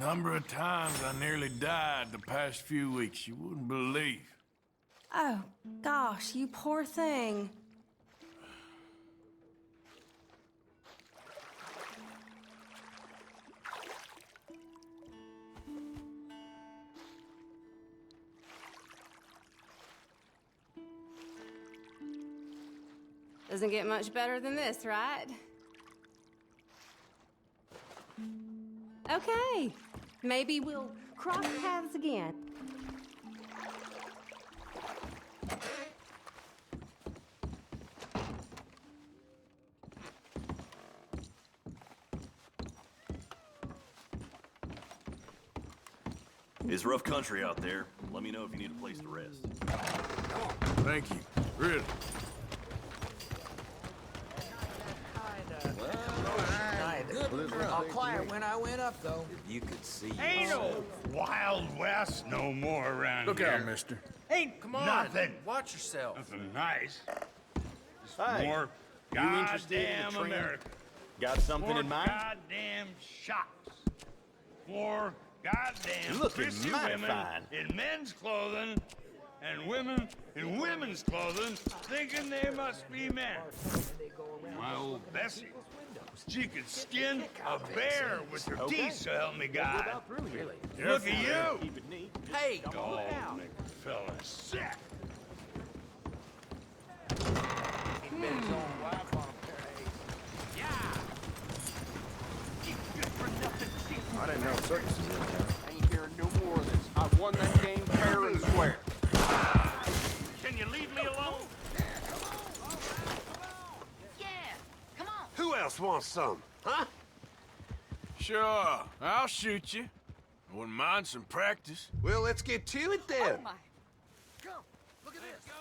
Number of times I nearly died the past few weeks, you wouldn't believe. Oh, gosh, you poor thing. Doesn't get much better than this, right? Okay, maybe we'll cross paths again. It's rough country out there. Let me know if you need a place to rest. Thank you, really. Quiet when I went up, though. If you could see. Ain't no Wild West no more around Look here. out, mister. Ain't Come on, nothing. watch yourself. Nothing nice. Just Hey, more you interested in the goddamn trend? America. Got something More in mind? goddamn shops. More goddamn You're looking prissy mighty women fine. in men's clothing and women in women's clothing thinking they must be men. My old Bessie, she could skin a bear with her teeth, so help me God. Really? Look at you. Keep it neat. Hey, Oh, make a fella sick. He bet his own wife on a pair of eggs. Yeah. Keep good for nothing. I didn't know circuses in town. Ain't hearing no more of this. I won that game fair and square. Can you leave me alone? Yeah, come on. Who else wants some? Huh? Sure, I'll shoot you. I wouldn't mind some practice. Well, let's get to it then. Oh my. Go. Look at this. Go.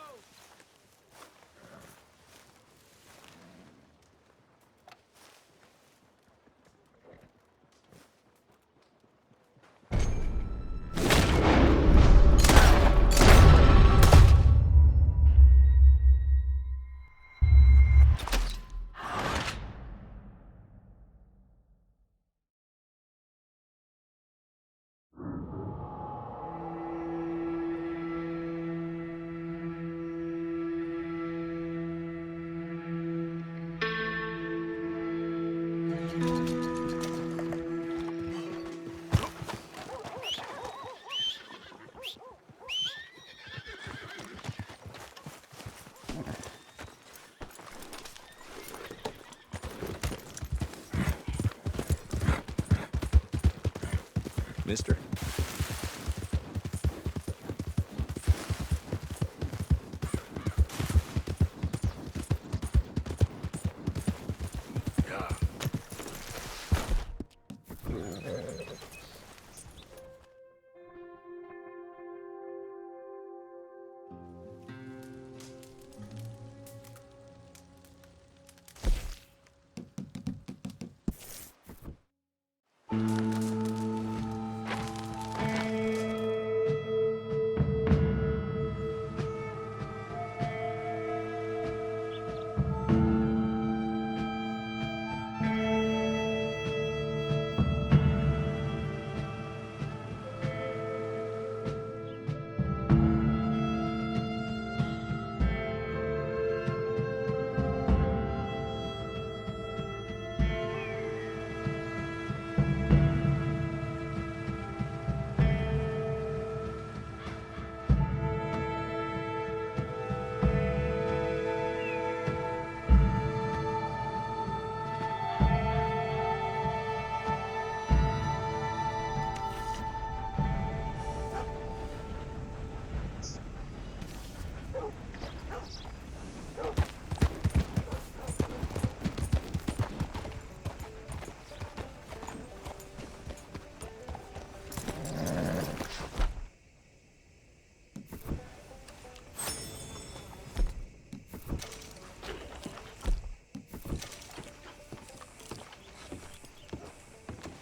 Mister.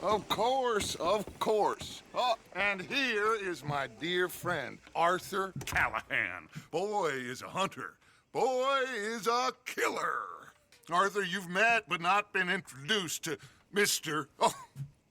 Of course, of course. Oh, and here is my dear friend, Arthur Callahan. Boy is a hunter. Boy is a killer. Arthur, you've met but not been introduced to Mr. Oh,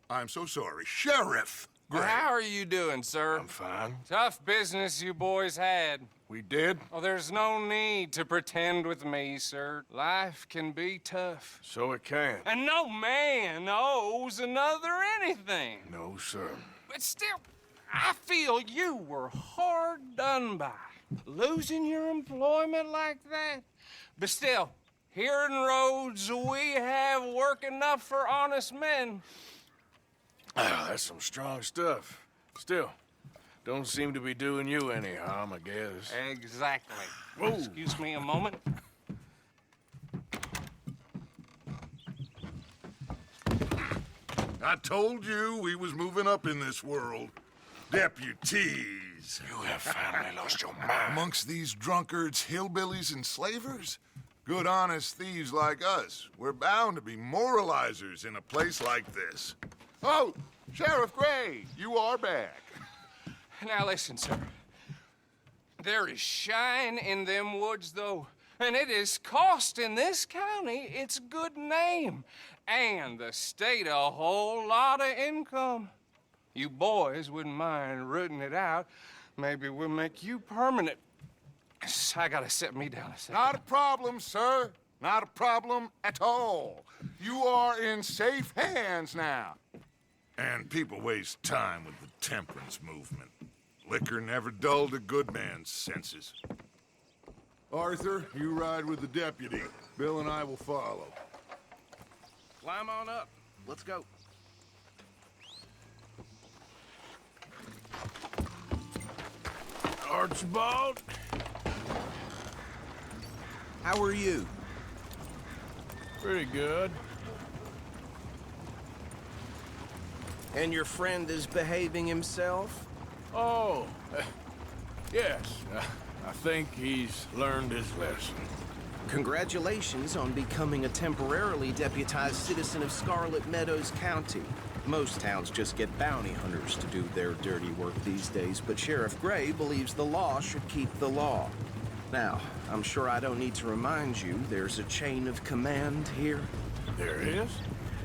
I'm so sorry. Sheriff Gray. How are you doing, sir? I'm fine. Tough business you boys had. We did? Oh, there's no need to pretend with me, sir. Life can be tough. So it can. And no man owes another anything. No, sir. But still, I feel you were hard done by. Losing your employment like that. But still, here in Rhodes, we have work enough for honest men. Ah, that's some strong stuff. Still, don't seem to be doing you any harm, I guess. Exactly. Whoa. Excuse me a moment. I told you we was moving up in this world. Deputies. You have finally lost your mind. Amongst these drunkards, hillbillies, and slavers? Good, honest thieves like us. We're bound to be moralizers in a place like this. Oh, Sheriff Gray, you are back. Now listen, sir. There is shine in them woods, though, and it is costing this county its good name and the state a whole lot of income. You boys wouldn't mind rooting it out. Maybe we'll make you permanent. I gotta sit me down a second. Not a problem, sir. Not a problem at all. You are in safe hands now. And people waste time with the temperance movement. Liquor never dulled a good man's senses. Arthur, you ride with the deputy. Bill and I will follow. Climb on up. Let's go. Archibald? How are you? Pretty good. And your friend is behaving himself? Oh, yes. I think he's learned his lesson. Congratulations on becoming a temporarily deputized citizen of Scarlet Meadows County. Most towns just get bounty hunters to do their dirty work these days, but Sheriff Gray believes the law should keep the law. Now, I'm sure I don't need to remind you there's a chain of command here. There is?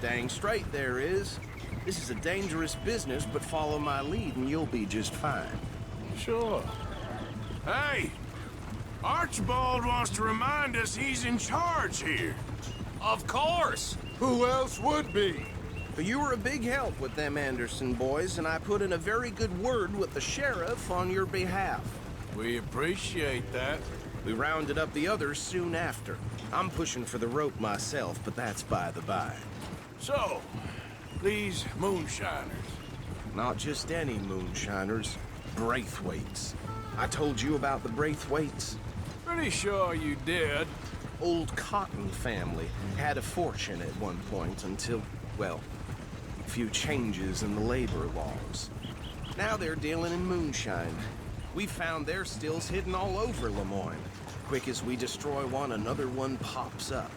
Dang straight there is. This is a dangerous business, but follow my lead and you'll be just fine. Sure. Hey! Archibald wants to remind us he's in charge here. Of course! Who else would be? But you were a big help with them Anderson boys, and I put in a very good word with the sheriff on your behalf. We appreciate that. We rounded up the others soon after. I'm pushing for the rope myself, but that's by the by. So, these moonshiners. Not just any moonshiners, Braithwaites. I told you about the Braithwaites. Pretty sure you did. Old Cotton family had a fortune at one point until, well, a few changes in the labor laws. Now they're dealing in moonshine. We found their stills hidden all over Lemoyne. Quick as we destroy one, another one pops up.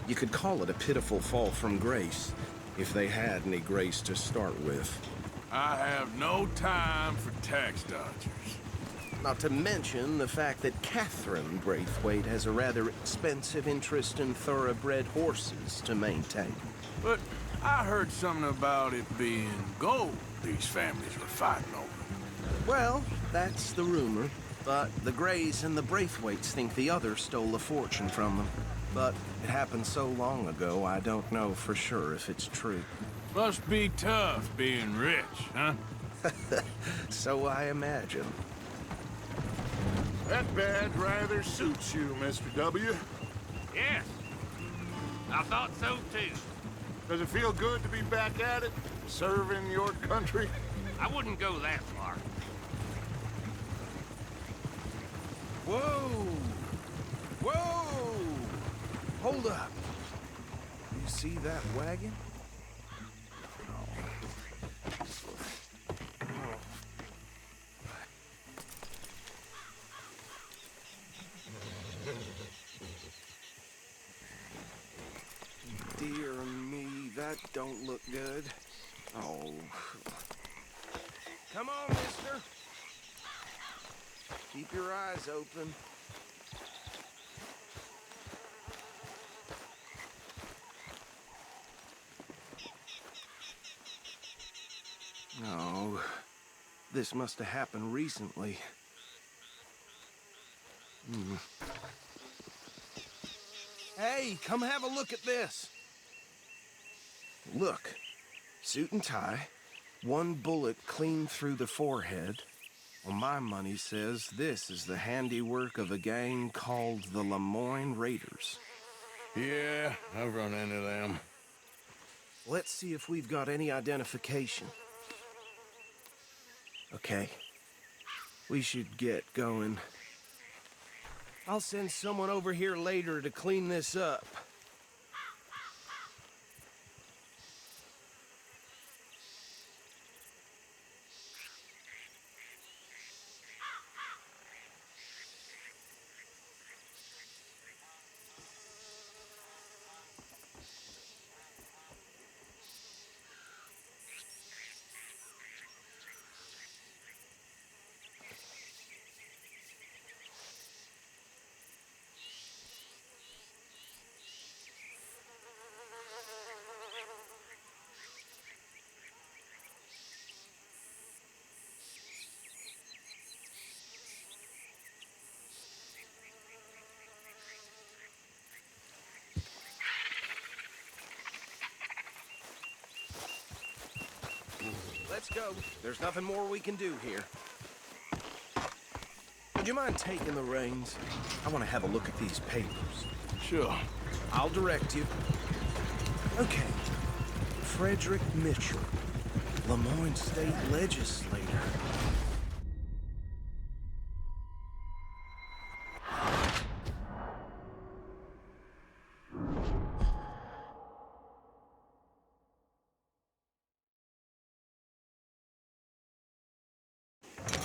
You could call it a pitiful fall from grace, if they had any grace to start with. I have no time for tax dodgers. Not to mention the fact that Catherine Braithwaite has a rather expensive interest in thoroughbred horses to maintain. But I heard something about it being gold these families were fighting over. Well, that's the rumor. But the Grays and the Braithwaites think the other stole a fortune from them. But it happened so long ago, I don't know for sure if it's true. Must be tough being rich, huh? So I imagine. That badge rather suits you, Mr. W. Yes. I thought so, too. Does it feel good to be back at it, serving your country? I wouldn't go that far. Whoa! Whoa! Hold up. You see that wagon? Dear me, that don't look good. Oh. Come on, mister. Keep your eyes open. Oh, this must have happened recently. Hey, come have a look at this. Look, suit and tie, one bullet clean through the forehead. Well, my money says this is the handiwork of a gang called the Lemoyne Raiders. Yeah, I've run into them. Let's see if we've got any identification. Okay. We should get going. I'll send someone over here later to clean this up. Let's go. There's nothing more we can do here. Would you mind taking the reins? I want to have a look at these papers. Sure. I'll direct you. Okay. Frederick Mitchell, Lemoyne State Legislator.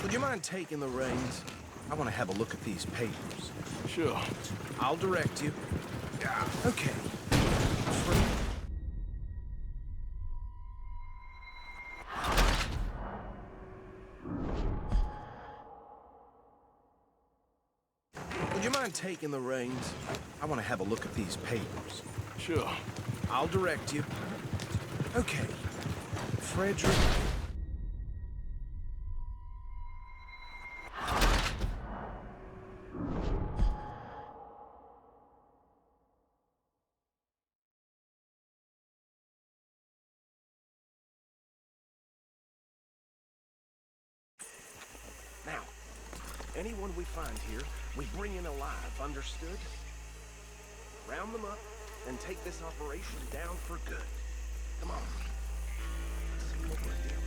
Would you mind taking the reins? I want to have a look at these papers. Sure. I'll direct you. Okay. Would you mind taking the reins? I want to have a look at these papers. Sure. I'll direct you. Okay. Frederick. Now, anyone we find here, we bring in alive, understood? Round them up and take this operation down for good. Come on. Let's see what we're doing.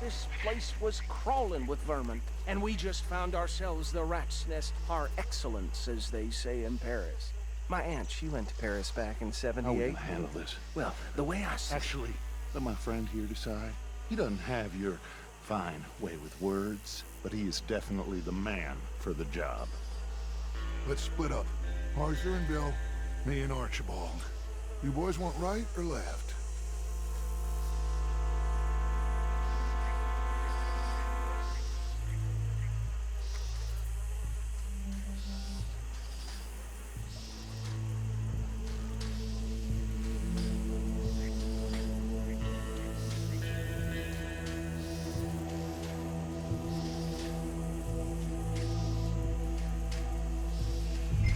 This place was crawling with vermin, and we just found ourselves the rat's nest par excellence, as they say in Paris. My aunt, she went to Paris back in '78. How are we gonna handle this? Well, the way I see Actually, let my friend here decide. He doesn't have your fine way with words, but he is definitely the man for the job. Let's split up. Arthur and Bill, me and Archibald. You boys want right or left?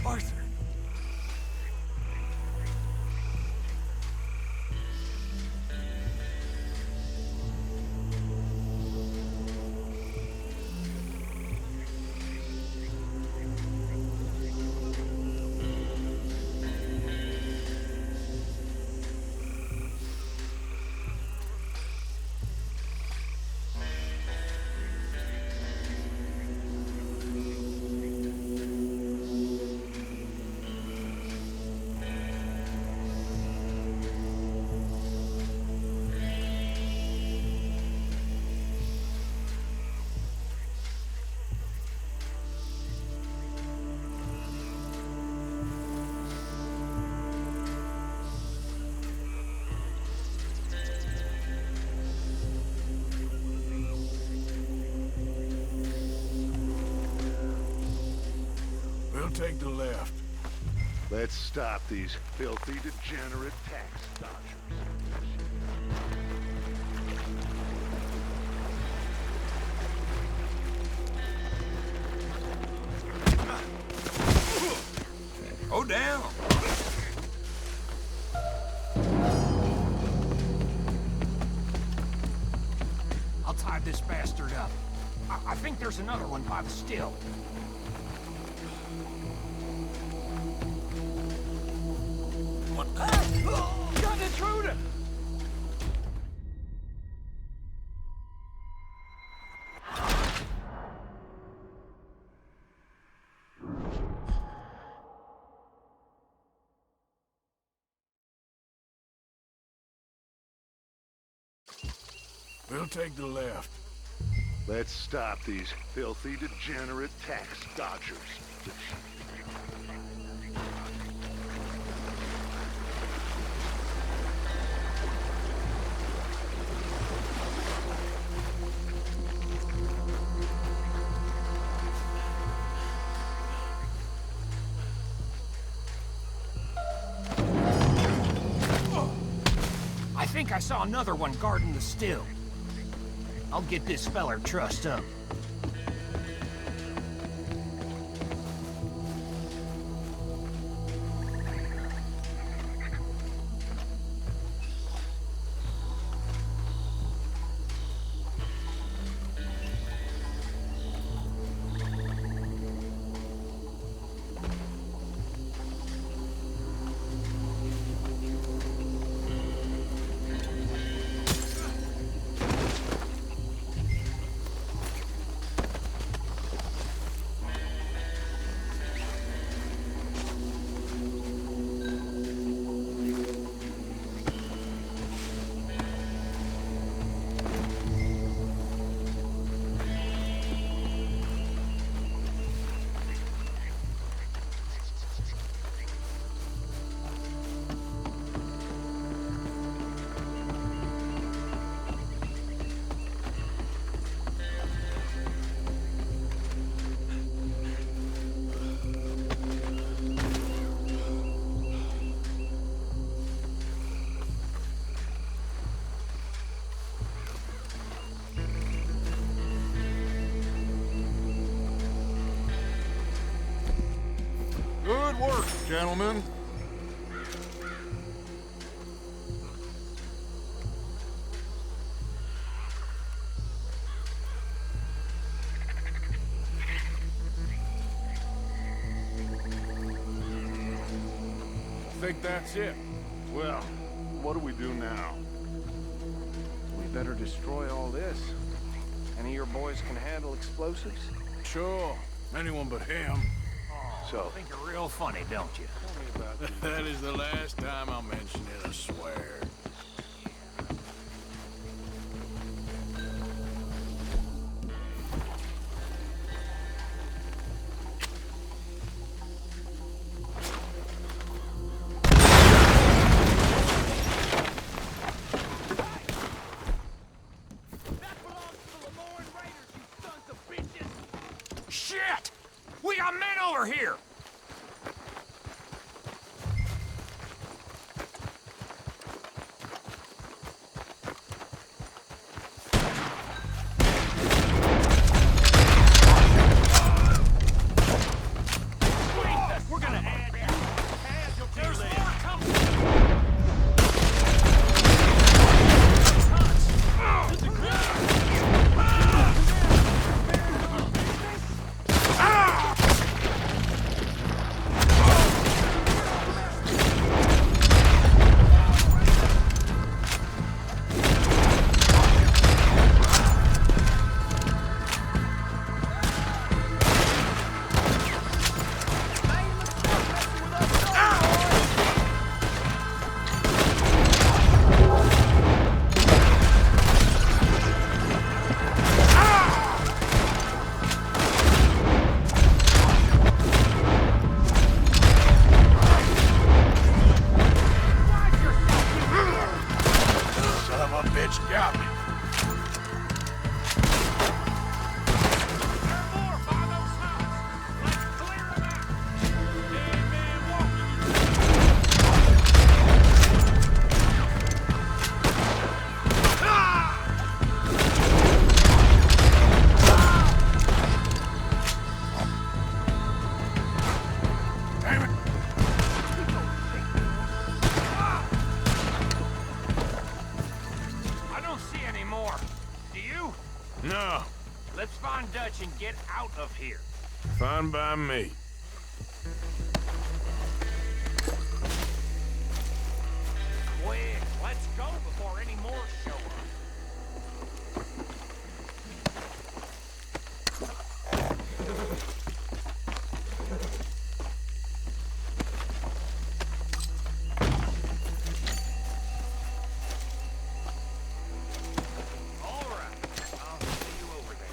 Arthur. We'll take the left. Let's stop these filthy, degenerate tax dodgers. Go down. I'll tie this bastard up. I think there's another one by the still. Got an intruder! We'll take the left. Let's stop these filthy, degenerate tax dodgers. I think I saw another one guarding the still. I'll get this feller trussed up. Good work, gentlemen. I think that's it. Well, what do we do now? we better destroy all this. Any of your boys can handle explosives? Sure. Anyone but him. So, think you're real funny, don't you? Tell me about these. That is the last time I'll mention it, I swear. Shit! We got men over here! We're gonna add you. There's more coming! Son of a bitch got me. I don't see any more. Do you? No. Let's find Dutch and get out of here. Fine by me. Quick, let's go before any more show up. All right, I'll see you over there.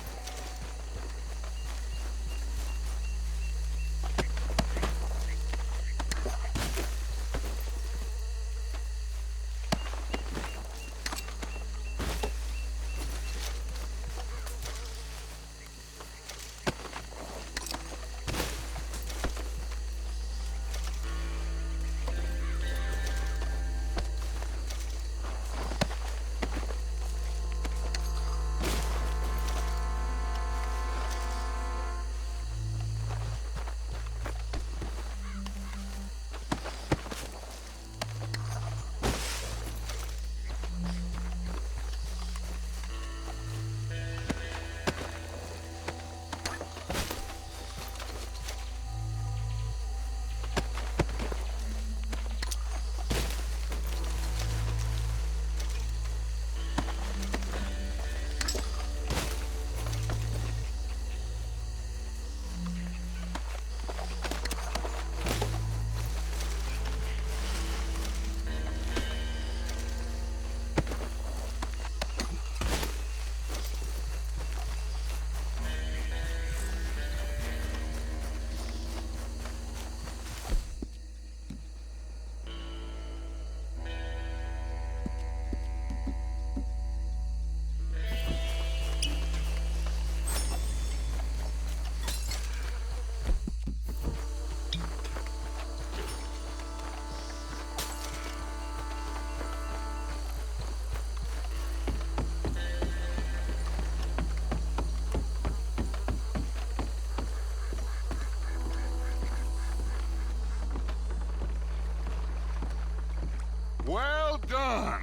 Well done.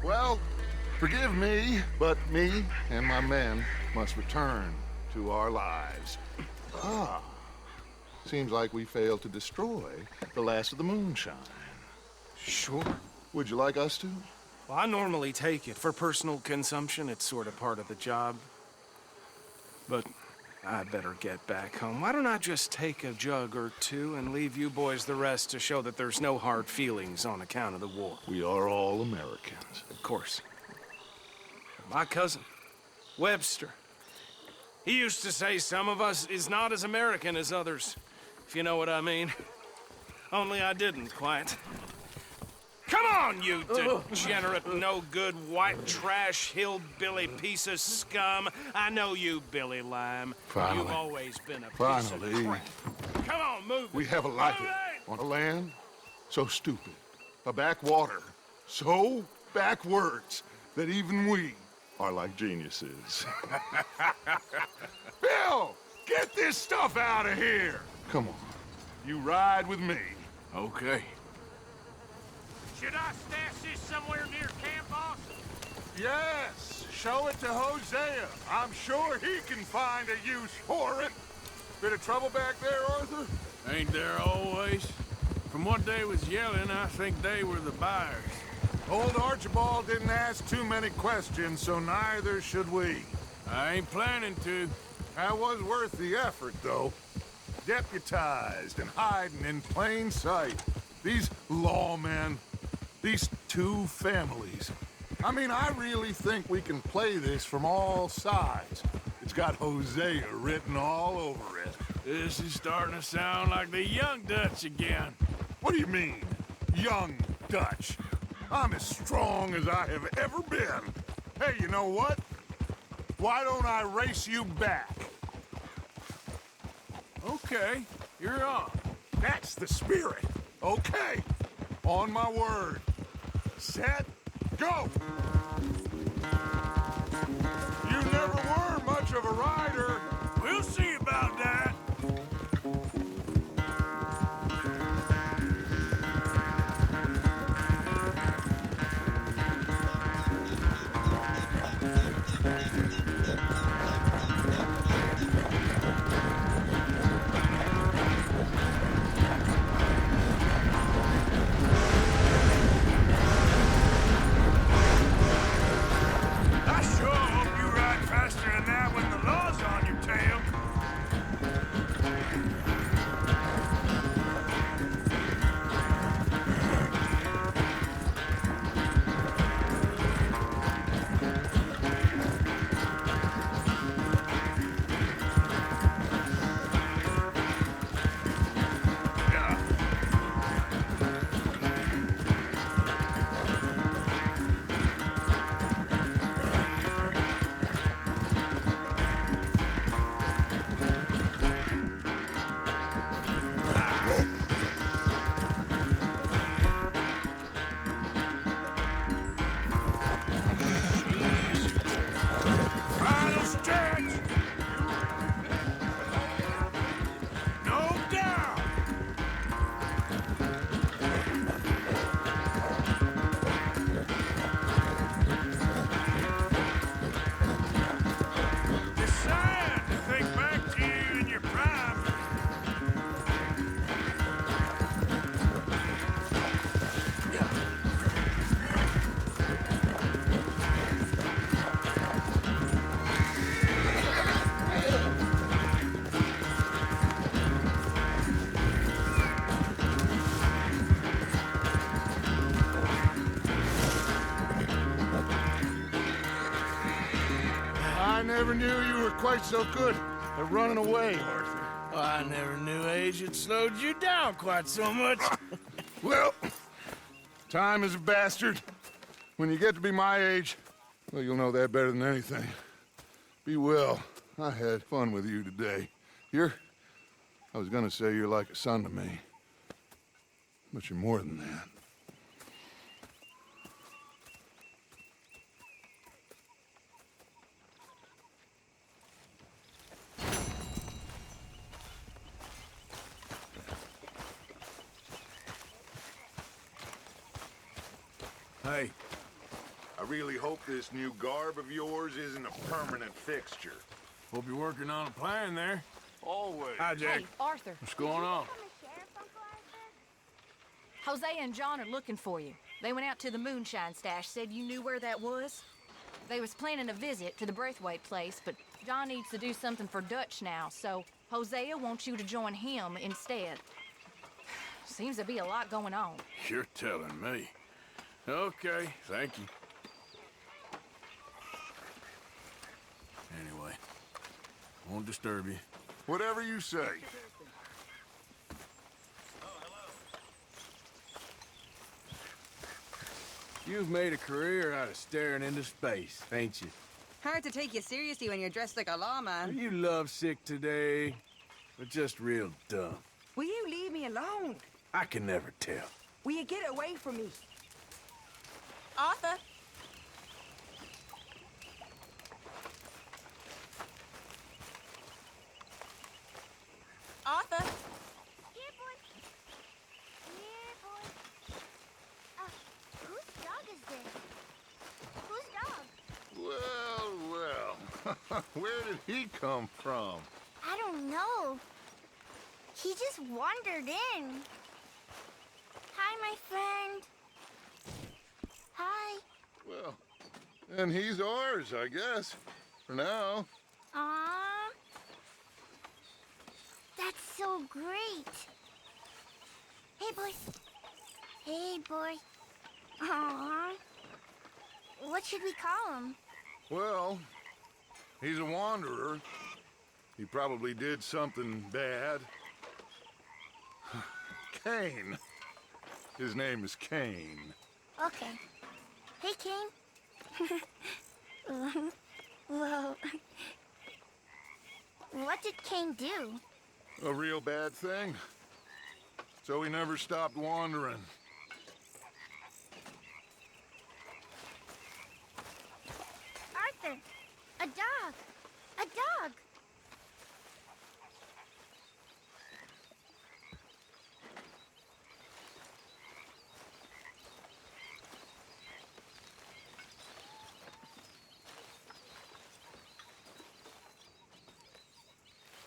Well, forgive me, but me and my men must return to our lives. Ah, seems like we failed to destroy the last of the moonshine. Sure. Would you like us to? Well, I normally take it. For personal consumption, it's sort of part of the job. But I better get back home. Why don't I just take a jug or two and leave you boys the rest to show that there's no hard feelings on account of the war? We are all Americans. Of course. My cousin, Webster, he used to say some of us is not as American as others, if you know what I mean. Only I didn't quite. Come on, you degenerate, no-good, white trash, hillbilly piece of scum. I know you, Billy Lime. Finally. You've always been a piece of crap. Come on, move We it. have a life Move it. on a land so stupid, a backwater so backwards that even we are like geniuses. Bill, get this stuff out of here. Come on, you ride with me. Okay. Should I stash this somewhere near camp, boss? Yes, show it to Hosea. I'm sure he can find a use for it. Bit of trouble back there, Arthur? Ain't there always? From what they was yelling, I think they were the buyers. Old Archibald didn't ask too many questions, so neither should we. I ain't planning to. That was worth the effort, though. Deputized and hiding in plain sight. These lawmen, these two families. I mean, I really think we can play this from all sides. It's got Hosea written all over it. This is starting to sound like the Young Dutch again. What do you mean, young Dutch? I'm as strong as I have ever been. Hey, you know what? Why don't I race you back? Okay, you're on. That's the spirit. Okay, on my word. Set, go! You never were much of a rider. We'll see about that. I sure hope you ride faster than that when the law's on your tail. Final stretch! No doubt! It's sad to think back to you in your prime. I never knew you were quite so good at running away, Arthur. I never knew age had slowed you down quite so much. Well, time is a bastard. When you get to be my age, well, you'll know that better than anything. Be well. I had fun with you today. I was gonna say you're like a son to me. But you're more than that. Hey, I really hope this new garb of yours isn't a permanent fixture. hope you're working on a plan there. Always. Hi, Jack. Hey, Arthur. What's going on? Jose and John are looking for you. They went out to the moonshine stash, said you knew where that was. They was planning a visit to the Braithwaite place, but John needs to do something for Dutch now, so Hosea wants you to join him instead. Seems to be a lot going on. You're telling me. Okay, thank you. Anyway, won't disturb you. Whatever you say. You've made a career out of staring into space, ain't you? Hard to take you seriously when you're dressed like a lawman. Are you lovesick today, or just real dumb? Will you leave me alone? I can never tell. Will you get away from me? Arthur? Arthur? Here, boy. Here, boy. Whose dog is this? Whose dog? Well. Where did he come from? I don't know. He just wandered in. Hi, my friend. Hi. Well, and he's ours, I guess. For now. Aww. That's so great. Hey, boy. Hey, boy. Aww. What should we call him? Well, he's a wanderer. He probably did something bad. Kane. His name is Kane. Okay. Hey, Kane. Well, what did Kane do? A real bad thing. So he never stopped wandering. Arthur, a dog. A dog.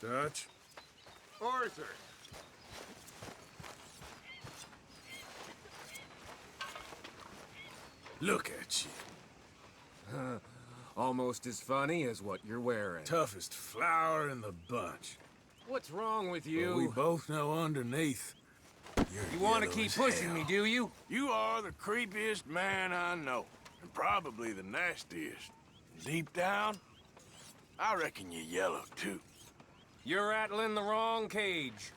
Dutch? Arthur! Look at you. Almost as funny as what you're wearing. Toughest flower in the bunch. What's wrong with you? But we both know underneath. You want to keep pushing me, do you? You are the creepiest man I know, and probably the nastiest. Deep down, I reckon you're yellow, too. You're rattling the wrong cage.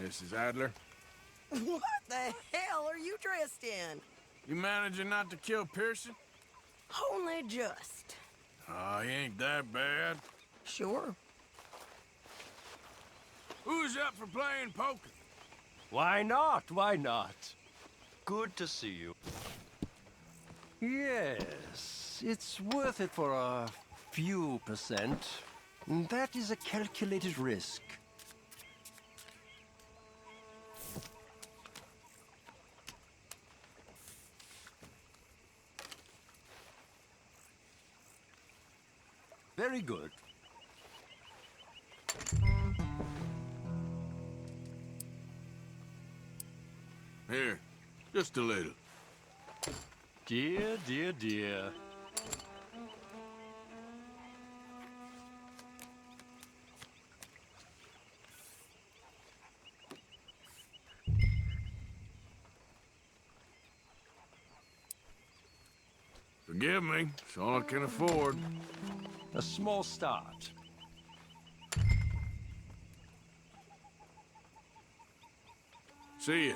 Mrs. Adler, What the hell are you dressed in? you managing not to kill Pearson? Only just. Oh, he ain't that bad. Sure. Who's up for playing poker? Why not? Why not? Good to see you. Yes, it's worth it for a few percent. That is a calculated risk. Very good. Here, just a little. Dear, dear, dear. Forgive me, it's all I can afford. A small start. See ya.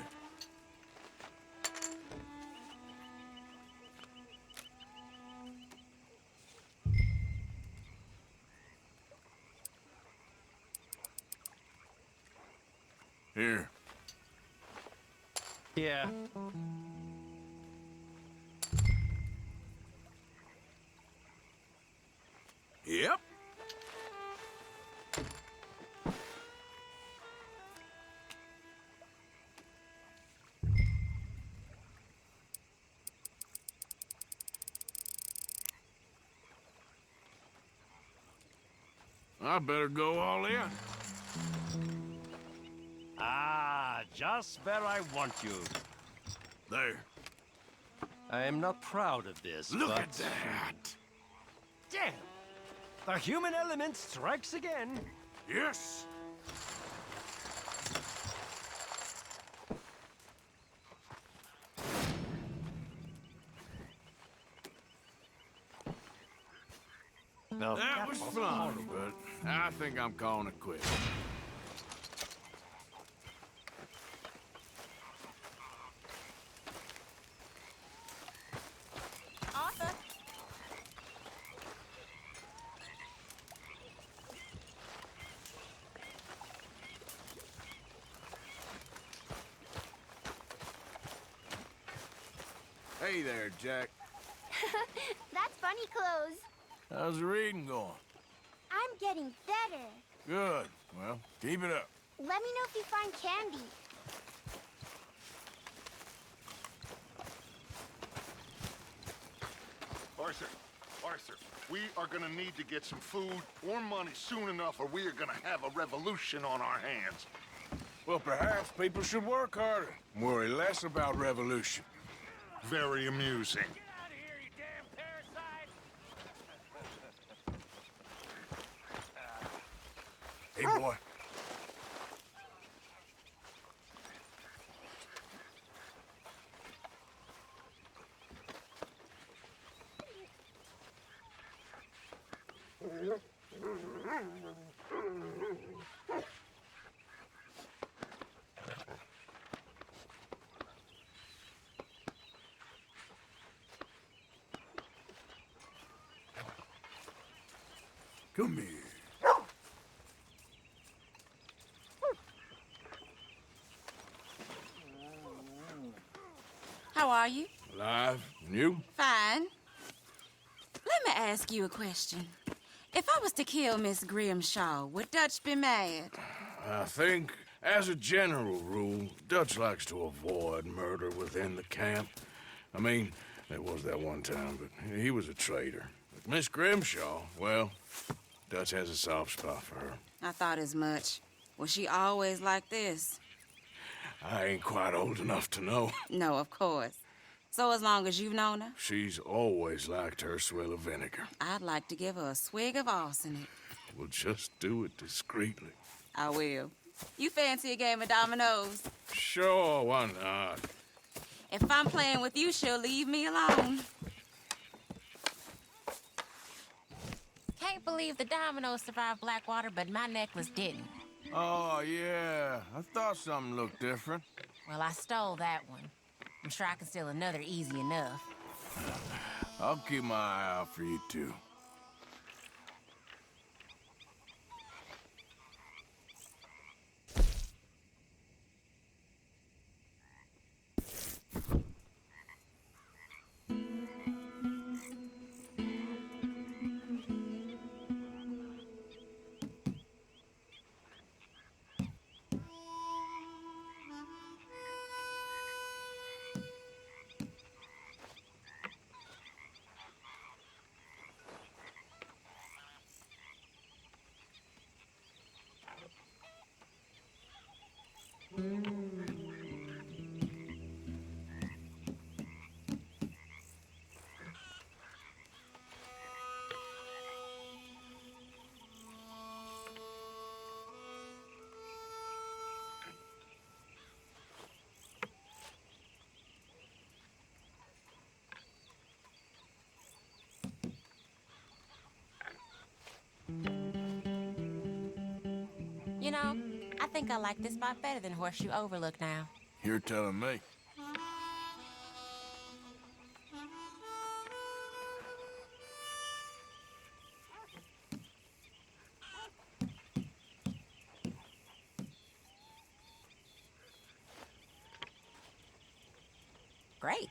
Here. Yeah. Yep. I better go all in. Ah, just where I want you. There. I am not proud of this, Look but... at that. Damn! The human element strikes again. Yes. Well, That was fun, but I think I'm calling it quits. Arthur. Hey there, Jack. That's funny clothes. How's the reading going? I'm getting better. Good. Well, keep it up. Let me know if you find candy. Arthur, we are gonna need to get some food or money soon enough or we are gonna have a revolution on our hands. Well, perhaps people should work harder. Worry less about revolution. Very amusing. Hey, boy. Come here. How are you? Alive. And you? Fine. Let me ask you a question. If I was to kill Miss Grimshaw, would Dutch be mad? I think, as a general rule, Dutch likes to avoid murder within the camp. I mean, there was that one time, but he was a traitor. But Miss Grimshaw, well, Dutch has a soft spot for her. I thought as much. Was she always like this? I ain't quite old enough to know. No, of course. So as long as you've known her? She's always liked her swill of vinegar. I'd like to give her a swig of arsenic. We'll just do it discreetly. I will. You fancy a game of dominoes? Sure, why not? If I'm playing with you, she'll leave me alone. Can't believe the dominoes survived Blackwater, but my necklace didn't. Oh, yeah. I thought something looked different. Well, I stole that one. I'm sure I can steal another easy enough. I'll keep my eye out for you, too. You know, I think I like this spot better than Horseshoe Overlook now. You're telling me. Great.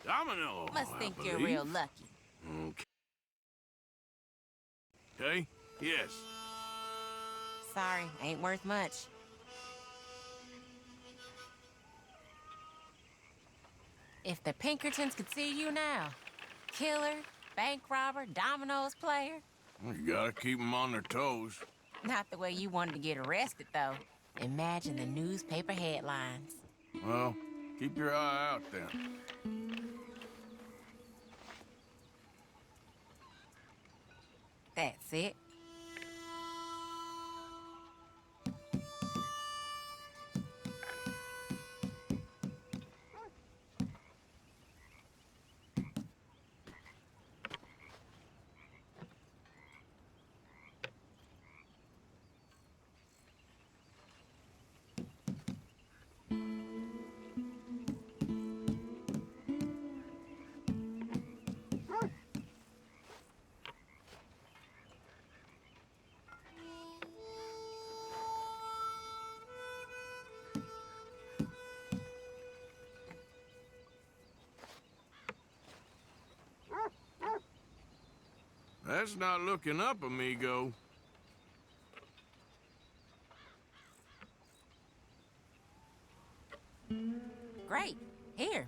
Domino. Must I think you're believe. real lucky. Okay. Yes. Sorry, ain't worth much. If the Pinkertons could see you now, killer, bank robber, dominoes player. Well, you gotta keep them on their toes. Not the way you wanted to get arrested, though. Imagine the newspaper headlines. Well, keep your eye out then. That's it. That's not looking up, amigo. Great. Here.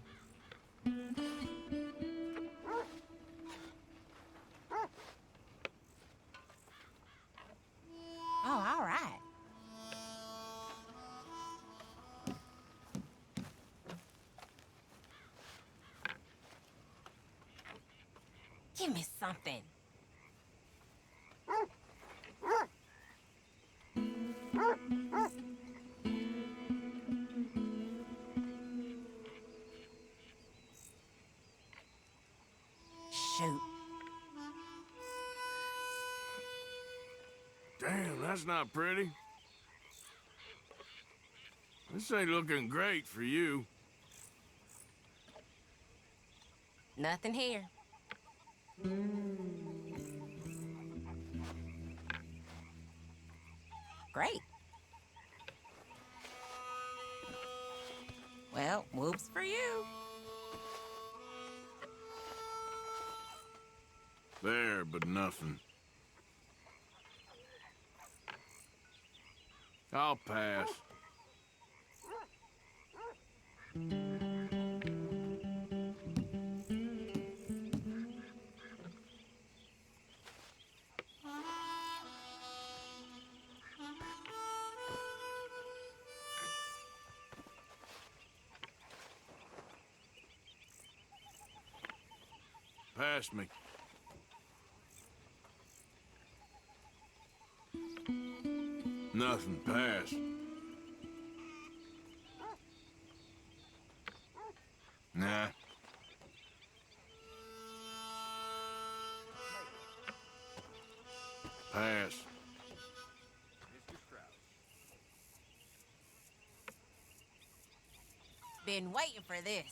Oh, all right. Give me something. Shoot. Damn, that's not pretty. This ain't looking great for you. Nothing here. Great. Well, whoops for you. There, but nothing. I'll pass. Pass me. Nothing. Pass. Nah. Pass. Been waiting for this.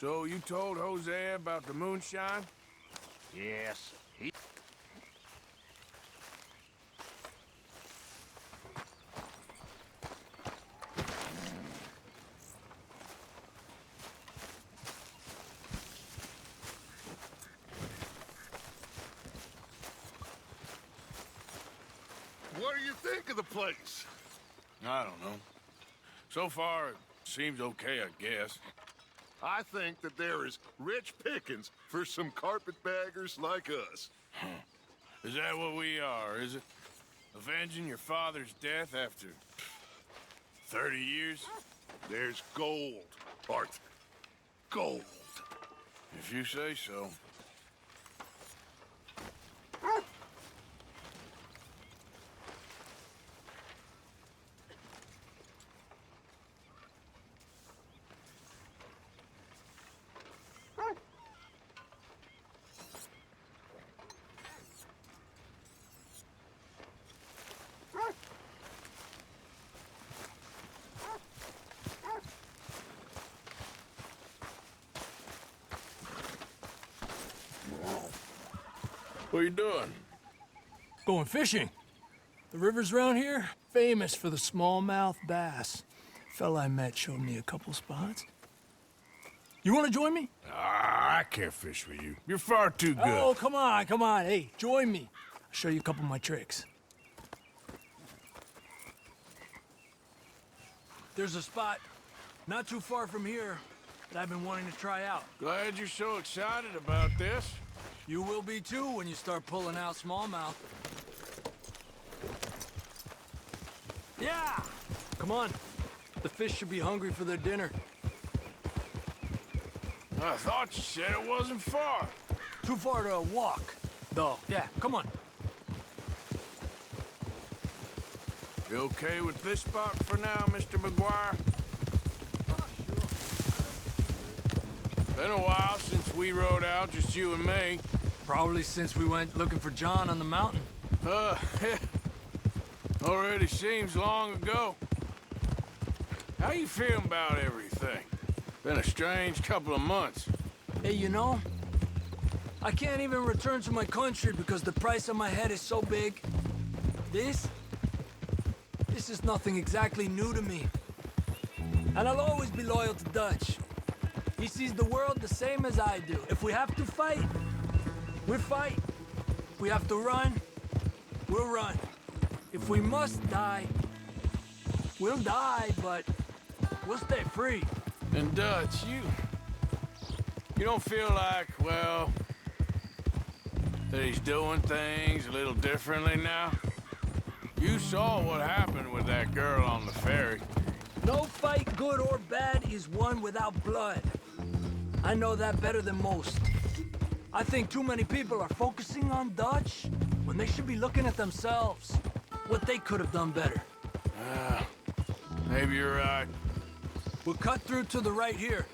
So you told Jose about the moonshine? Yes, he... What do you think of the place? I don't know. So far, it seems okay, I guess. I think that there is rich pickings for some carpetbaggers like us. Is that what we are, is it? Avenging your father's death after 30 years? There's gold, Arthur. Gold. If you say so. What are you doing? Going fishing. The rivers around here, famous for the smallmouth bass. Fella I met showed me a couple spots. You want to join me? I can't fish with you. You're far too good. Oh, come on, come on. Hey, join me. I'll show you a couple of my tricks. There's a spot not too far from here that I've been wanting to try out. Glad you're so excited about this. You will be too when you start pulling out smallmouth. Yeah! Come on. The fish should be hungry for their dinner. I thought you said it wasn't far. Too far to walk, though. Yeah, come on. You okay with this spot for now, Mr. McGuire? Been a while since we rode out, just you and me. Probably since we went looking for John on the mountain. Already seems long ago. How you feeling about everything? Been a strange couple of months. Hey, you know, I can't even return to my country because the price on my head is so big. This is nothing exactly new to me. And I'll always be loyal to Dutch. He sees the world the same as I do. If we have to fight, we fight. If we have to run, we'll run. If we must die, we'll die, but we'll stay free. And Dutch, you don't feel like, well, that he's doing things a little differently now? You saw what happened with that girl on the ferry. No fight, good or bad, is won without blood. I know that better than most. I think too many people are focusing on Dutch when they should be looking at themselves, what they could have done better. Maybe you're right. We'll cut through to the right here.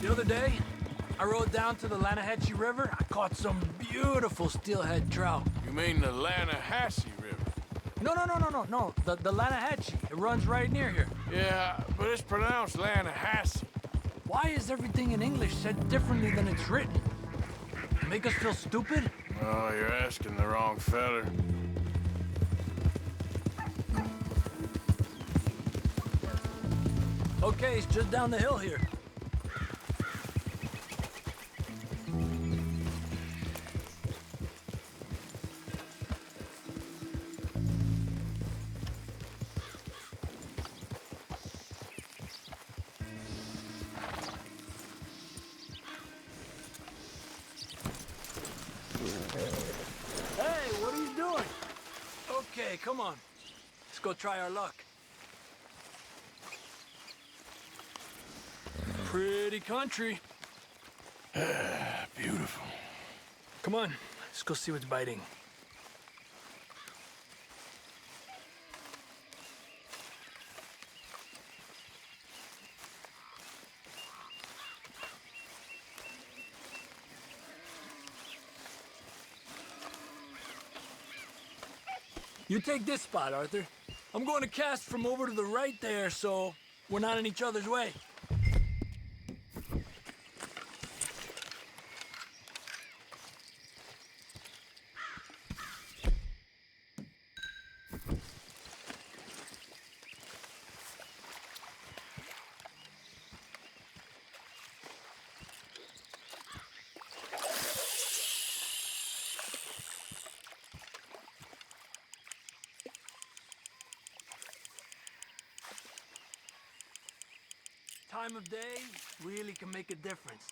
The other day, I rode down to the Lanahatchee River. I caught some beautiful steelhead trout. You mean the Lanahatchee River? No. The Lanahatchee. It runs right near here. Yeah, but it's pronounced Lanahatchee. Why is everything in English said differently than it's written? Make us feel stupid? Oh, you're asking the wrong fella. Okay, it's just down the hill here. Hey, what are you doing? Okay, come on. Let's go try our luck. Pretty country. Beautiful. Come on, let's go see what's biting. You take this spot, Arthur. I'm going to cast from over to the right there, so we're not in each other's way. Time of day really can make a difference.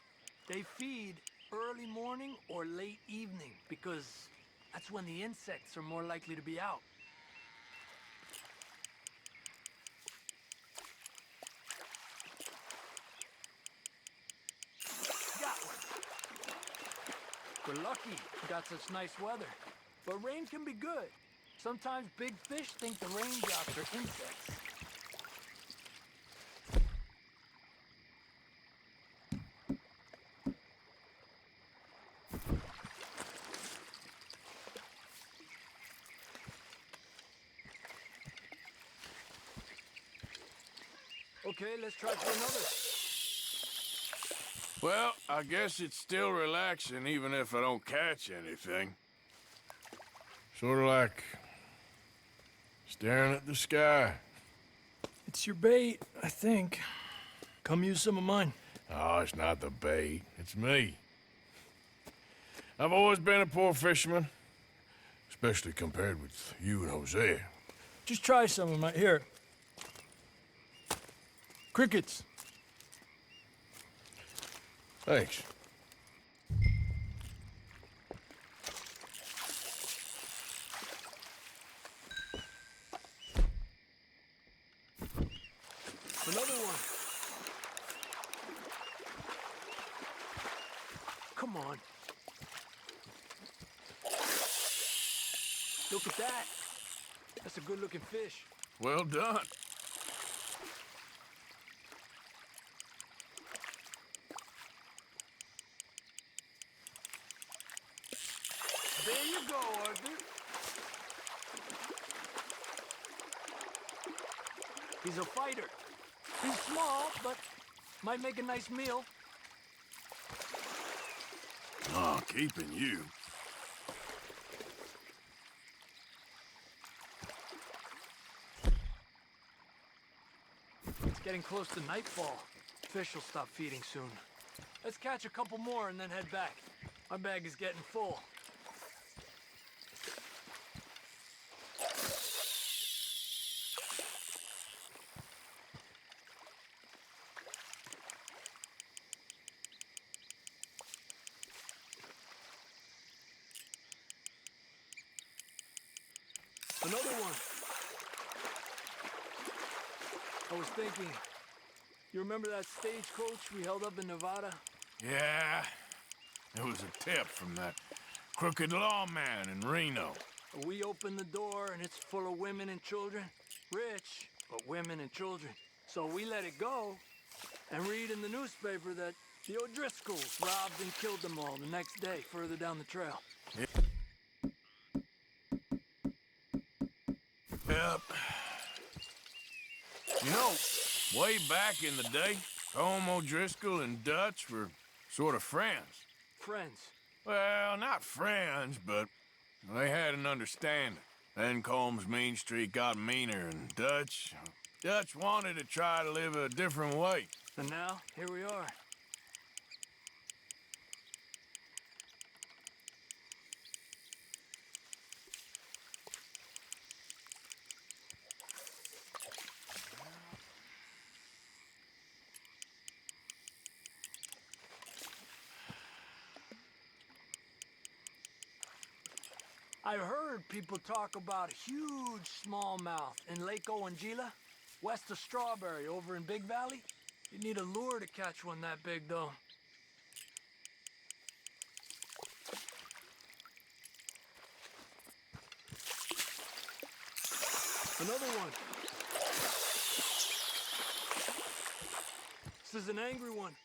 They feed early morning or late evening because that's when the insects are more likely to be out. Got one. We're lucky we got such nice weather. But rain can be good. Sometimes big fish think the raindrops are insects. Okay, let's try for another. Well, I guess it's still relaxing even if I don't catch anything. Sort of like staring at the sky. It's your bait, I think. Come use some of mine. Oh, it's not the bait. It's me. I've always been a poor fisherman, especially compared with you and Hosea. Just try some of mine. Here. Crickets. Thanks. Another one. Come on. Look at that. That's a good-looking fish. Well done. There you go, Arthur. He's a fighter. He's small, but might make a nice meal. Oh, keeping you. It's getting close to nightfall. Fish will stop feeding soon. Let's catch a couple more and then head back. My bag is getting full. Another one. I was thinking, you remember that stagecoach we held up in Nevada? Yeah, it was a tip from that crooked lawman in Reno. We opened the door and it's full of women and children. Rich, but women and children. So we let it go and read in the newspaper that the O'Driscolls robbed and killed them all the next day further down the trail. Yep. You know, way back in the day, Colm O'Driscoll and Dutch were sort of friends. Friends? Well, not friends, but they had an understanding. Then Colm's mean streak got meaner, and Dutch wanted to try to live a different way. And now, here we are. I've heard people talk about a huge smallmouth in Lake Owanjila, west of Strawberry, over in Big Valley. You need a lure to catch one that big, though. Another one. This is an angry one.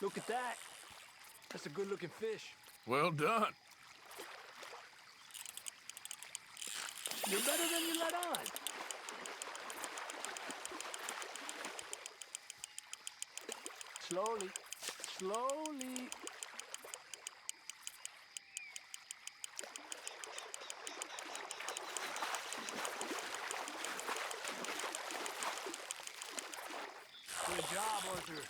Look at that. That's a good-looking fish. Well done. You're better than you let on. Slowly. Slowly. Good job, Arthur.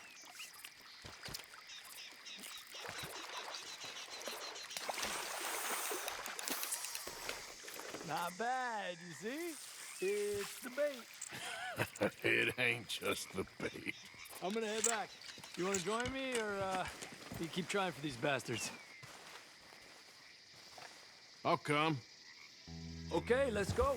Not bad, you see? It's the bait. It ain't just the bait. I'm gonna head back. You wanna join me, or you keep trying for these bastards? I'll come. Okay, let's go.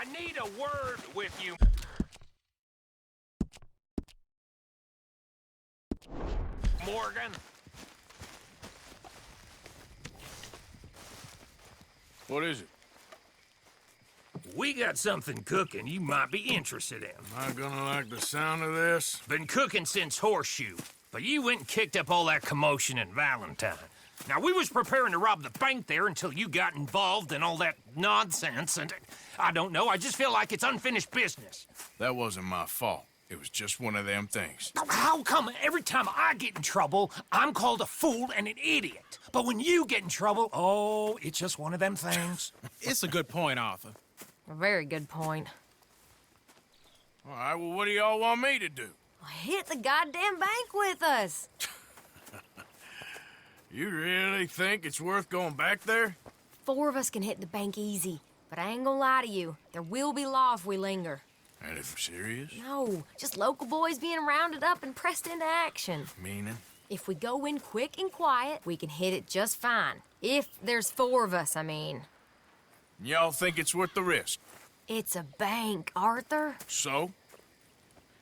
I need a word with you. Morgan. What is it? We got something cooking you might be interested in. Am I gonna like the sound of this? Been cooking since Horseshoe, but you went and kicked up all that commotion in Valentine. Now, we was preparing to rob the bank there until you got involved in all that nonsense, and I don't know, I just feel like it's unfinished business. That wasn't my fault. It was just one of them things. How come every time I get in trouble, I'm called a fool and an idiot? But when you get in trouble, oh, it's just one of them things. It's a good point, Arthur. A very good point. All right, well, what do y'all want me to do? Hit the goddamn bank with us. You really think it's worth going back there? 4 of us can hit the bank easy, but I ain't gonna lie to you. There will be law if we linger. And if we're serious? No, just local boys being rounded up and pressed into action. Meaning? If we go in quick and quiet, we can hit it just fine. If there's 4 of us, I mean. Y'all think it's worth the risk? It's a bank, Arthur. So?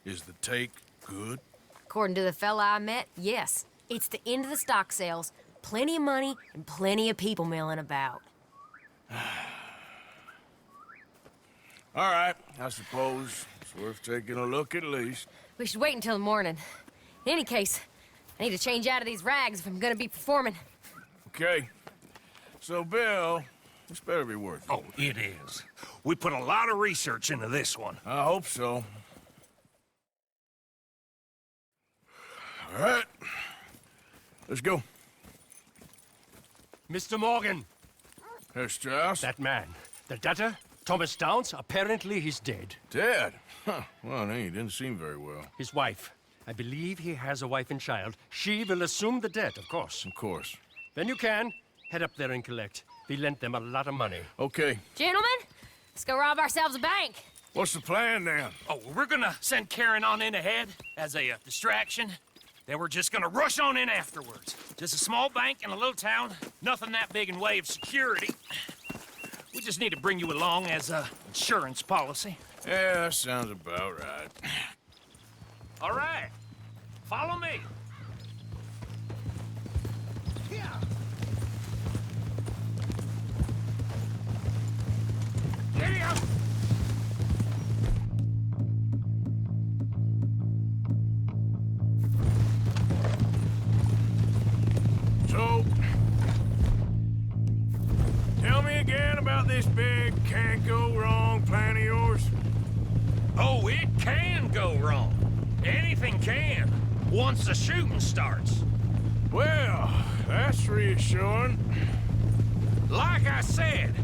Is the take good? According to the fella I met, yes. It's the end of the stock sales. Plenty of money and plenty of people milling about. All right, I suppose it's worth taking a look at least. We should wait until the morning. In any case, I need to change out of these rags if I'm gonna be performing. Okay. So, Bill, this better be worth it. Oh, it is. We put a lot of research into this one. I hope so. All right. Let's go. Mr. Morgan. Herr Strauss? That man. The debtor, Thomas Downs, apparently he's dead. Dead? Huh. Well, he didn't seem very well. His wife. I believe he has a wife and child. She will assume the debt, of course. Of course. When you can, head up there and collect. We lent them a lot of money. Okay. Gentlemen, let's go rob ourselves a bank. What's the plan, then? Oh, we're gonna send Karen on in ahead as a distraction. Then we're just gonna rush on in afterwards. Just a small bank in a little town. Nothing that big in way of security. We just need to bring you along as a insurance policy. Yeah, that sounds about right. All right. Follow me. Giddy up! So, tell me again about this big can't-go-wrong plan of yours. Oh, it can go wrong. Anything can, once the shooting starts. Well, that's reassuring. Like I said,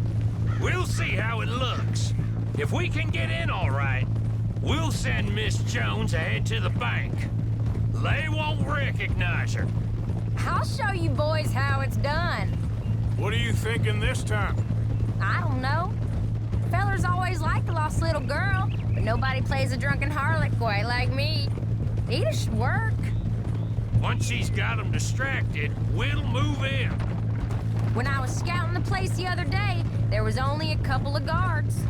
we'll see how it looks. If we can get in all right, we'll send Miss Jones ahead to the bank. They won't recognize her. I'll show you boys how it's done. What are you thinking this time? I don't know. Fellers always like a lost little girl, but nobody plays a drunken harlot quite like me. It should work. Once she's got them distracted, we'll move in. When I was scouting the place the other day, there was only a couple of guards.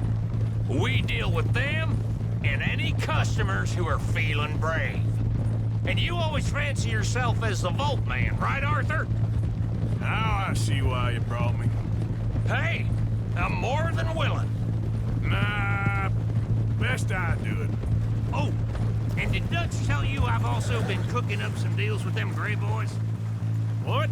We deal with them and any customers who are feeling brave. And you always fancy yourself as the Vault Man, right, Arthur? Now I see why you brought me. Hey, I'm more than willing. Nah, best I do it. Oh, and did Dutch tell you I've also been cooking up some deals with them Gray Boys? What?